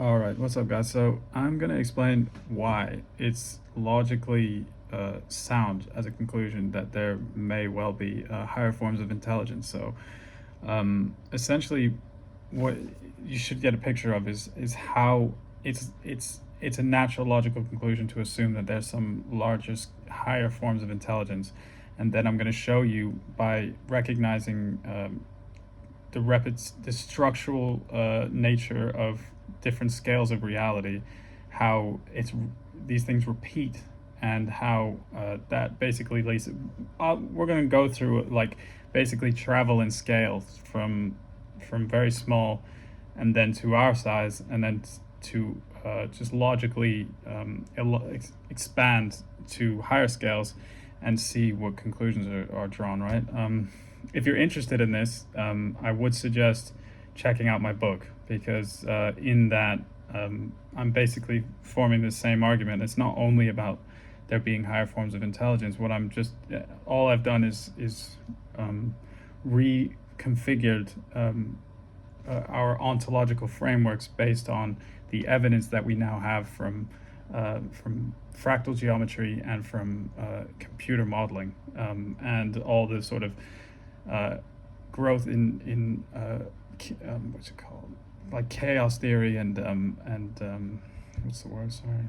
All right, what's up, guys? So I'm going to explain why it's logically sound as a conclusion that there may well be higher forms of intelligence. So essentially, what you should get a picture of is how it's a natural logical conclusion to assume that there's some larger, higher forms of intelligence, and then I'm going to show you by recognizing the structural nature of different scales of reality, how these things repeat, and how that basically leads. We're going to go through like basically travel in scales from very small, and then to our size, and then to just logically expand to higher scales, and see what conclusions are drawn. Right. If you're interested in this, I would suggest checking out my book because in that I'm basically forming the same argument. It's not only about there being higher forms of intelligence. What I'm just all I've done is reconfigured our ontological frameworks based on the evidence that we now have from fractal geometry and from computer modeling, and all the sort of growth in what's it called, like chaos theory and what's the word? Sorry.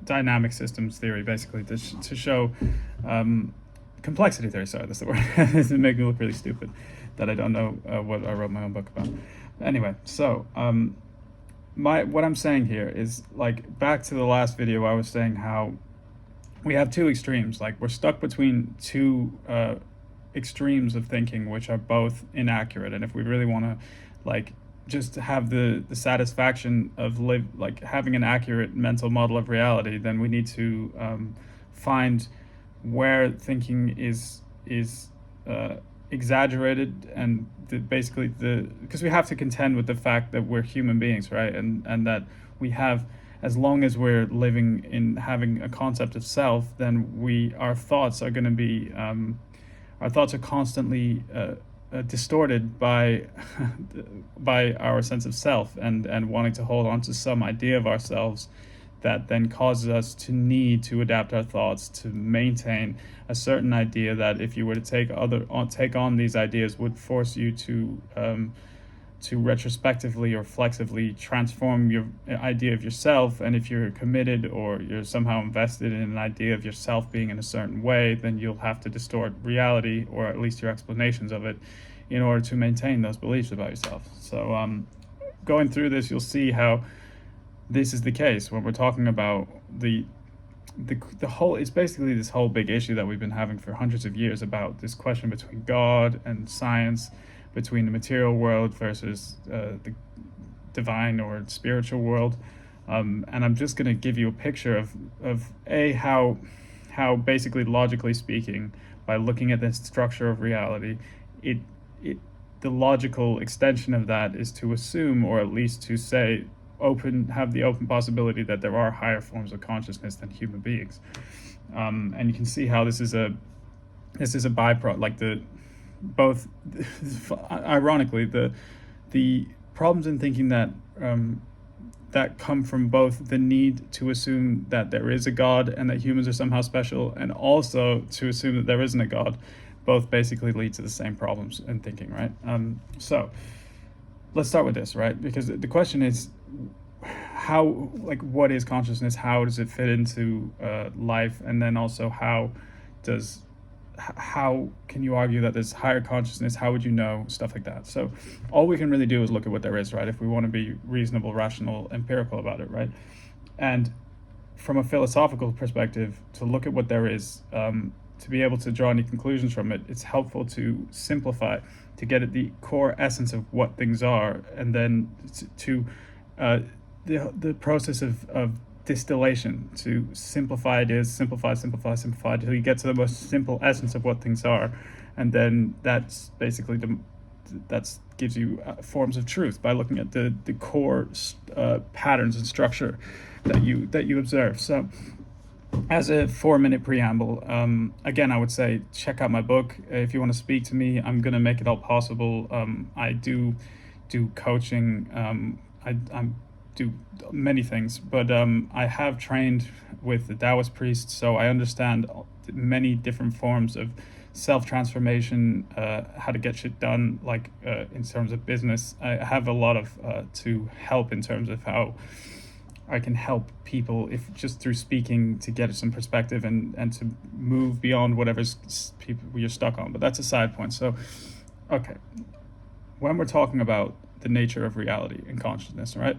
Dynamic systems theory, basically to show complexity theory. Sorry, that's the word. It's making me look really stupid that I don't know what I wrote my own book about. Anyway, so what I'm saying here is, like, back to the last video, I was saying how we have two extremes. Like, we're stuck between two extremes of thinking, which are both inaccurate. And if we really want to, like, just have the satisfaction of having an accurate mental model of reality, then we need to find where thinking is exaggerated, and basically because we have to contend with the fact that we're human beings, right? And that we have, as long as we're living in having a concept of self, then our thoughts are going to be our thoughts are constantly distorted by by our sense of self, and wanting to hold on to some idea of ourselves that then causes us to need to adapt our thoughts to maintain a certain idea that, if you were to take on these ideas, would force you to retrospectively or flexively transform your idea of yourself. And if you're committed or you're somehow invested in an idea of yourself being in a certain way, then you'll have to distort reality, or at least your explanations of it, in order to maintain those beliefs about yourself. So going through this, you'll see how this is the case when we're talking about the whole. It's basically this whole big issue that we've been having for hundreds of years about this question between God and science, between the material world versus the divine or spiritual world. And I'm just going to give you a picture of how basically, logically speaking, by looking at the structure of reality, the logical extension of that is to assume, or at least to say, have the open possibility that there are higher forms of consciousness than human beings. And you can see how this is a byproduct, like both ironically, the problems in thinking that that come from both the need to assume that there is a God and that humans are somehow special, and also to assume that there isn't a God, both basically lead to the same problems in thinking, right? So let's start with this, right? Because the question is, what is consciousness? How does it fit into life? And then also, how can you argue that there's higher consciousness? How would you know? Stuff like that. So all we can really do is look at what there is, right? If we want to be reasonable, rational, empirical about it, right? And from a philosophical perspective, to look at what there is, to be able to draw any conclusions from it, it's helpful to simplify, to get at the core essence of what things are, and then to the process of distillation, to simplify ideas, simplify until you get to the most simple essence of what things are. And then that's basically that gives you forms of truth by looking at the core patterns and structure that you observe. So as a 4-minute preamble, again, I would say check out my book. If you want to speak to me, I'm going to make it all possible. I do coaching. I do many things, but I have trained with the Taoist priests, so I understand many different forms of self-transformation, how to get shit done, like in terms of business. I have a lot of to help in terms of how I can help people, if just through speaking, to get some perspective and to move beyond whatever's people you're stuck on. But that's a side point. So, okay, when we're talking about the nature of reality and consciousness, right?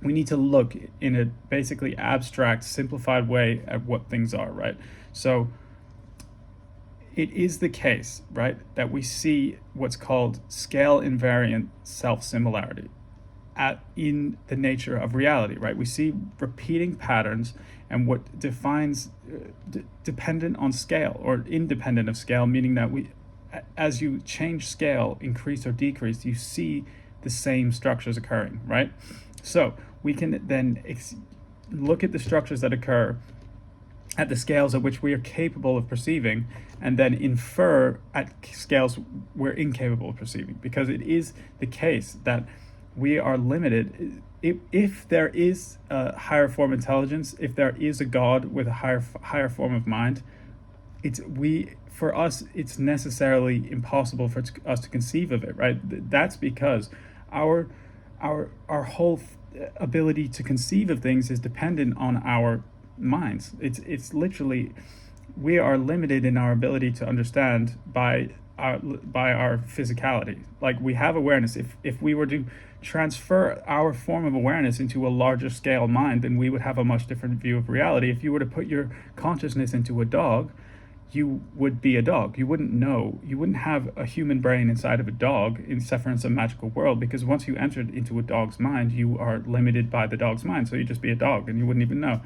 We need to look in a basically abstract, simplified way at what things are, right? So it is the case, right, that we see what's called scale invariant self-similarity in the nature of reality, right? We see repeating patterns, and what defines dependent on scale or independent of scale, meaning that as you change scale, increase or decrease, you see the same structures occurring, right? So we can then look at the structures that occur at the scales at which we are capable of perceiving, and then infer at scales we're incapable of perceiving, because it is the case that we are limited. If there is a higher form of intelligence, if there is a God with a higher form of mind, for us it's necessarily impossible for us to conceive of it, right? That's because our whole ability to conceive of things is dependent on our minds. It's literally, we are limited in our ability to understand by our physicality. Like, we have awareness. If we were to transfer our form of awareness into a larger scale mind, then we would have a much different view of reality. If you were to put your consciousness into a dog, you would be a dog. You wouldn't have a human brain inside of a dog, except for in some magical world, because once you entered into a dog's mind, you are limited by the dog's mind. So you'd just be a dog and you wouldn't even know.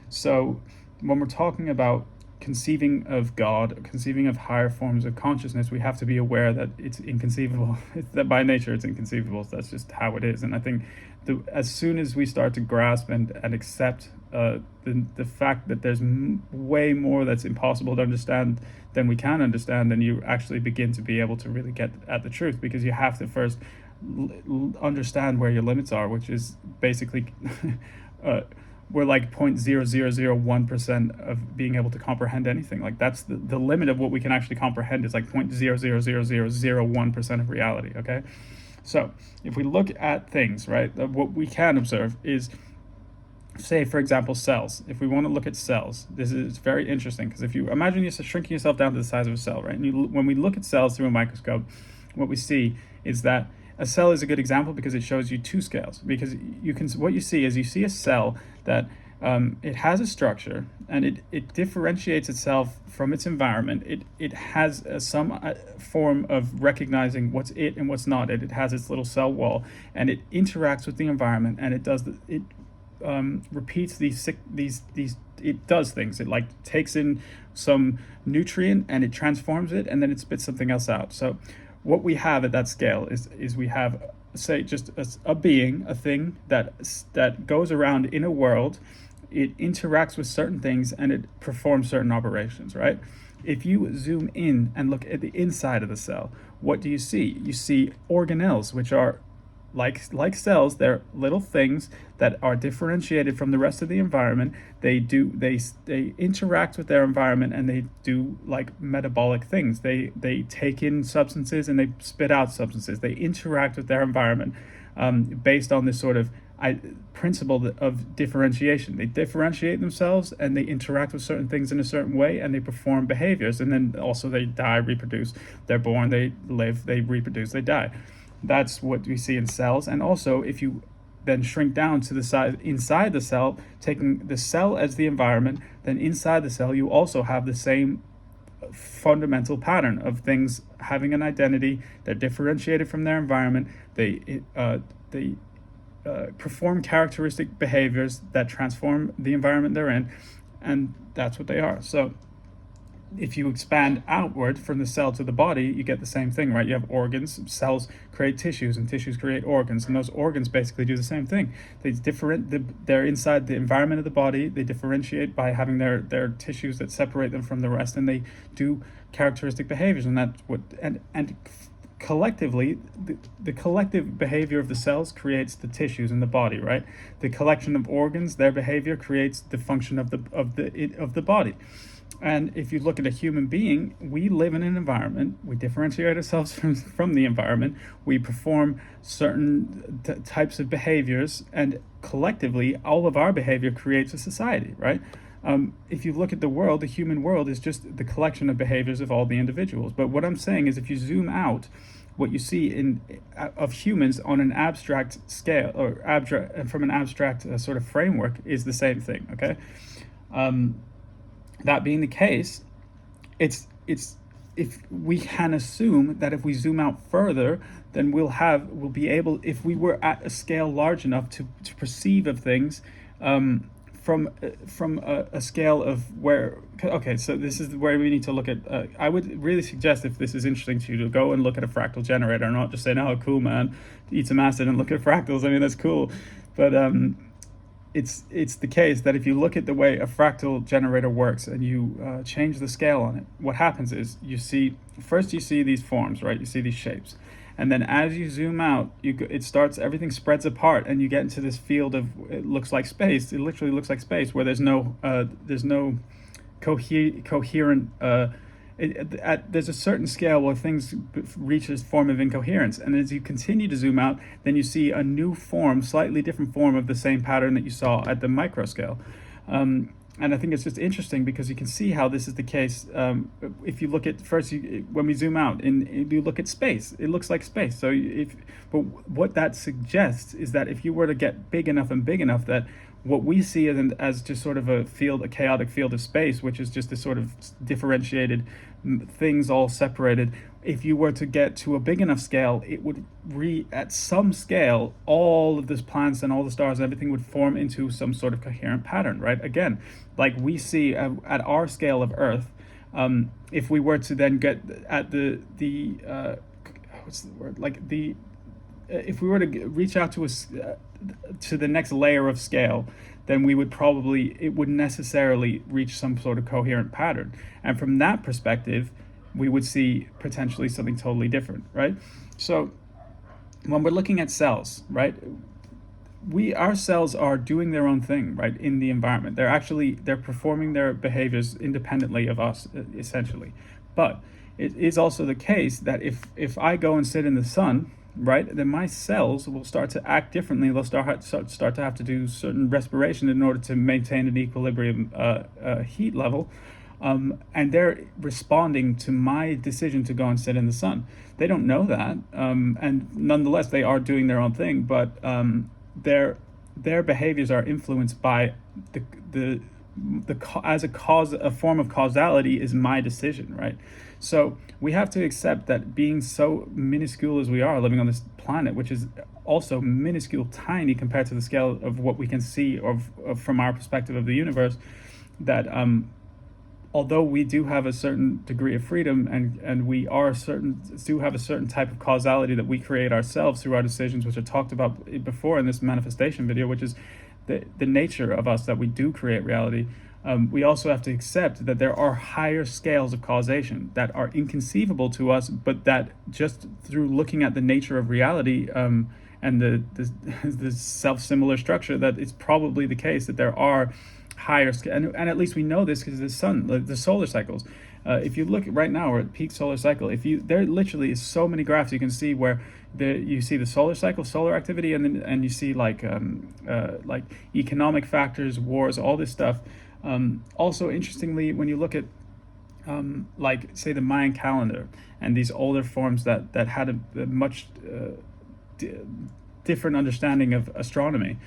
So when we're talking about conceiving of God, conceiving of higher forms of consciousness, we have to be aware that it's inconceivable. That by nature it's inconceivable. So that's just how it is. And I think as soon as we start to grasp and accept the fact that there's way more that's impossible to understand than we can understand, then you actually begin to be able to really get at the truth, because you have to first understand where your limits are, which is basically we're like 0.0001% of being able to comprehend anything. Like, that's the limit of what we can actually comprehend, is like 0.000001% of reality. Okay, so if we look at things, right, what we can observe is, say, for example, cells. If we want to look at cells, this is very interesting, because if you imagine yourself shrinking yourself down to the size of a cell, right, and when we look at cells through a microscope, what we see is that a cell is a good example because it shows you two scales. Because what you see is, you see a cell that it has a structure, and it differentiates itself from its environment. It has some form of recognizing what's it and what's not it. It has its little cell wall, and it interacts with the environment, and it repeats it does things. It like takes in some nutrient and it transforms it, and then it spits something else out. So what we have at that scale is we have, say, just a being, a thing that goes around in a world. It interacts with certain things and it performs certain operations, right? If you zoom in and look at the inside of the cell, what do you see? You see organelles, which are like cells. They're little things that are differentiated from the rest of the environment. They interact with their environment, and they do like metabolic things. They take in substances and they spit out substances. They interact with their environment based on this sort of principle of differentiation. They differentiate themselves and they interact with certain things in a certain way, and they perform behaviors, and then also they die, reproduce. They're born, they live, they reproduce, they die. That's what we see in cells. And also, if you then shrink down to the size inside the cell, taking the cell as the environment, then inside the cell you also have the same fundamental pattern of things having an identity. They're differentiated from their environment. They perform characteristic behaviors that transform the environment they're in, and that's what they are. So if you expand outward from the cell to the body, you get the same thing, right? You have organs. Cells create tissues, and tissues create organs, and those organs basically do the same thing. They're inside the environment of the body. They differentiate by having their tissues that separate them from the rest, and they do characteristic behaviors, and that's what and collectively, the collective behavior of the cells creates the tissues in the body, right? The collection of organs, their behavior creates the function of the body. And if you look at a human being, we live in an environment, we differentiate ourselves from the environment, we perform certain types of behaviors, and collectively, all of our behavior creates a society, right? If you look at the world, the human world is just the collection of behaviors of all the individuals. But what I'm saying is, if you zoom out, what you see of humans on an abstract scale, or from an abstract sort of framework, is the same thing. Okay. That being the case, it's if we can assume that if we zoom out further, then we'll be able, if we were at a scale large enough to perceive of things, from a scale of where, okay, so this is where we need to look at, I would really suggest, if this is interesting to you, to go and look at a fractal generator, and not just say, no, cool, man, eat some acid and look at fractals. I mean, that's cool. But it's the case that if you look at the way a fractal generator works and you change the scale on it, what happens is you see these forms, right? You see these shapes. And then as you zoom out, everything spreads apart, and you get into this field of, it looks like space. It literally looks like space, where there's no coherent, there's a certain scale where things reach this form of incoherence. And as you continue to zoom out, then you see a new form, slightly different form of the same pattern that you saw at the micro scale. And I think it's just interesting because you can see how this is the case. If you look at when we zoom out and if you look at space, it looks like space. But what that suggests is that if you were to get big enough and big enough, that what we see as just sort of a chaotic field of space, which is just this sort of differentiated things all separated. If you were to get to a big enough scale, it would at some scale, all of these planets and all the stars and everything would form into some sort of coherent pattern, right? Again, like we see at our scale of Earth, if we were to then get at what's the word? Like if we were to reach out to the next layer of scale, then it would necessarily reach some sort of coherent pattern. And from that perspective, we would see potentially something totally different, right? So when we're looking at cells, right, our cells are doing their own thing, right, in the environment. They're performing their behaviors independently of us, essentially. But it is also the case that if I go and sit in the sun, right, then my cells will start to act differently. They'll start to have to do certain respiration in order to maintain an equilibrium heat level. And they're responding to my decision to go and sit in the sun. They don't know that, and nonetheless, they are doing their own thing. But their behaviors are influenced by a form of causality is my decision, right? So we have to accept that being so minuscule as we are, living on this planet, which is also minuscule, tiny compared to the scale of what we can see of from our perspective of the universe, that although we do have a certain degree of freedom and we do have a certain type of causality that we create ourselves through our decisions, which I talked about before in this manifestation video, which is the nature of us, that we do create reality. We also have to accept that there are higher scales of causation that are inconceivable to us, but that just through looking at the nature of reality and the self-similar structure, that it's probably the case that there are higher scale, and at least we know this because the sun, the solar cycles. If you look right now, we're at peak solar cycle. There literally is so many graphs you can see where you see the solar cycle, solar activity, and you see like economic factors, wars, all this stuff. Also, interestingly, when you look at like say the Mayan calendar and these older forms that had a much different understanding of astronomy,